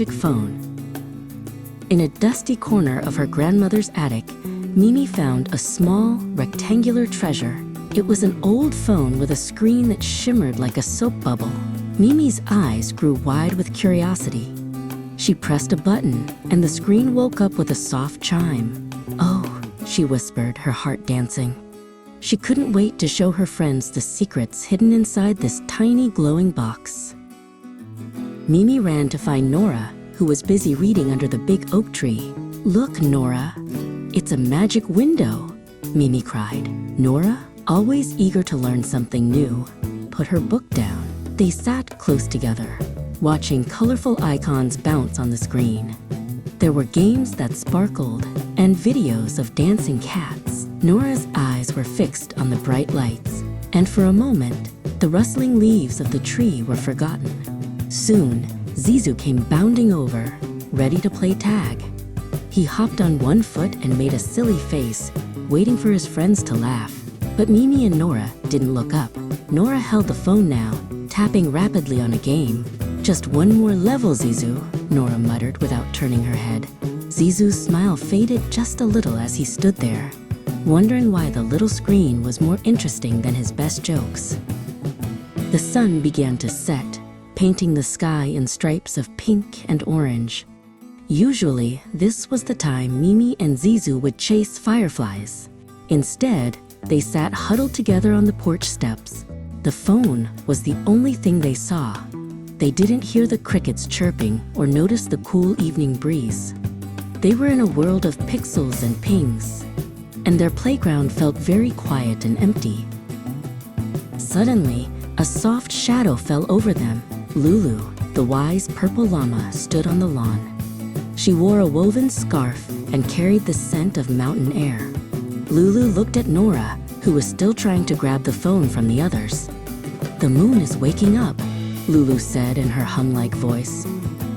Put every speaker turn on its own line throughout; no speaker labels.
magic phone. In a dusty corner of her grandmother's attic, Mimi found a small, rectangular treasure. It was an old phone with a screen that shimmered like a soap bubble. Mimi's eyes grew wide with curiosity. She pressed a button, and the screen woke up with a soft chime. "Oh," she whispered, her heart dancing. She couldn't wait to show her friends the secrets hidden inside this tiny glowing box. Mimi ran to find Noora, who was busy reading under the big oak tree. "Look, Noora, it's a magic window," Mimi cried. Noora, always eager to learn something new, put her book down. They sat close together, watching colorful icons bounce on the screen. There were games that sparkled and videos of dancing cats. Noora's eyes were fixed on the bright lights, and for a moment, the rustling leaves of the tree were forgotten. Soon, Zizu came bounding over, ready to play tag. He hopped on one foot and made a silly face, waiting for his friends to laugh. But Mimi and Noora didn't look up. Noora held the phone now, tapping rapidly on a game. "Just one more level, Zizu," Noora muttered without turning her head. Zizu's smile faded just a little as he stood there, wondering why the little screen was more interesting than his best jokes. The sun began to set, painting the sky in stripes of pink and orange. Usually, this was the time Mimi and Zizu would chase fireflies. Instead, they sat huddled together on the porch steps. The phone was the only thing they saw. They didn't hear the crickets chirping or notice the cool evening breeze. They were in a world of pixels and pings, and their playground felt very quiet and empty. Suddenly, a soft shadow fell over them. Lulu, the wise purple llama, stood on the lawn. She wore a woven scarf and carried the scent of mountain air. Lulu looked at Noora, who was still trying to grab the phone from the others. "The moon is waking up," Lulu said in her hum-like voice.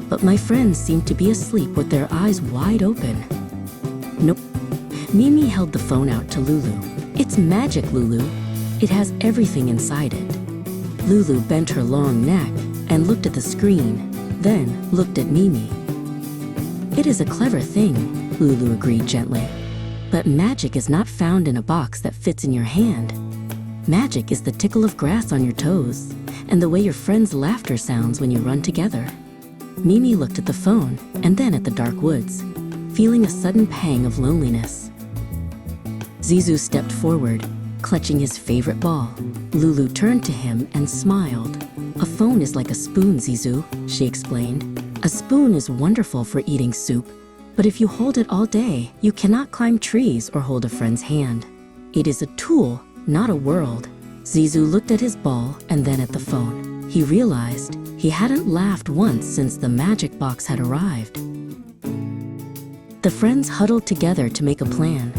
"But my friends seem to be asleep with their eyes wide open." "Nope." Mimi held the phone out to Lulu. "It's magic, Lulu. It has everything inside it." Lulu bent her long neck and looked at the screen, then looked at Mimi. "It is a clever thing," Lulu agreed gently. "But magic is not found in a box that fits in your hand. Magic is the tickle of grass on your toes, and the way your friends' laughter sounds when you run together." Mimi looked at the phone and then at the dark woods, feeling a sudden pang of loneliness. Zizu stepped forward, clutching his favorite ball. Lulu turned to him and smiled. "A phone is like a spoon, Zizu," she explained. "A spoon is wonderful for eating soup, but if you hold it all day, you cannot climb trees or hold a friend's hand. It is a tool, not a world." Zizu looked at his ball and then at the phone. He realized he hadn't laughed once since the magic box had arrived. The friends huddled together to make a plan.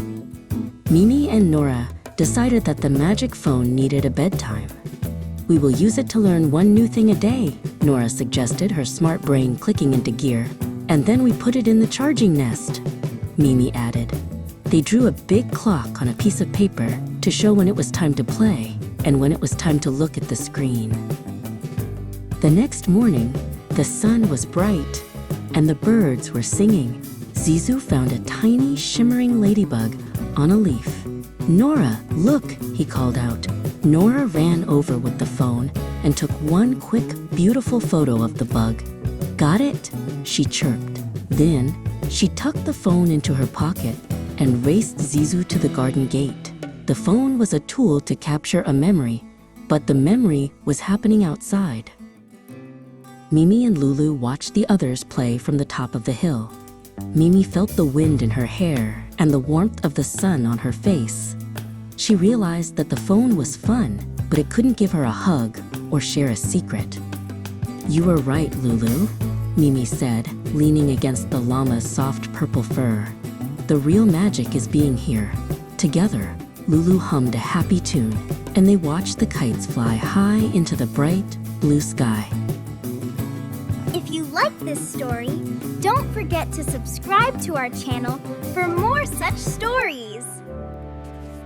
Mimi and Noora decided that the magic phone needed a bedtime. "We will use it to learn one new thing a day," Noora suggested, her smart brain clicking into gear. "And then we put it in the charging nest," Mimi added. They drew a big clock on a piece of paper to show when it was time to play and when it was time to look at the screen. The next morning, the sun was bright and the birds were singing. Zizu found a tiny shimmering ladybug on a leaf. "Noora, look," he called out. Noora ran over with the phone and took one quick, beautiful photo of the bug. "Got it?" she chirped. Then she tucked the phone into her pocket and raced Zizu to the garden gate. The phone was a tool to capture a memory, but the memory was happening outside. Mimi and Lulu watched the others play from the top of the hill. Mimi felt the wind in her hair and the warmth of the sun on her face. She realized that the phone was fun, but it couldn't give her a hug or share a secret. "You were right, Lulu," Mimi said, leaning against the llama's soft purple fur. "The real magic is being here." Together, Lulu hummed a happy tune, and they watched the kites fly high into the bright blue sky.
If you like this story, don't forget to subscribe to our channel for more such stories.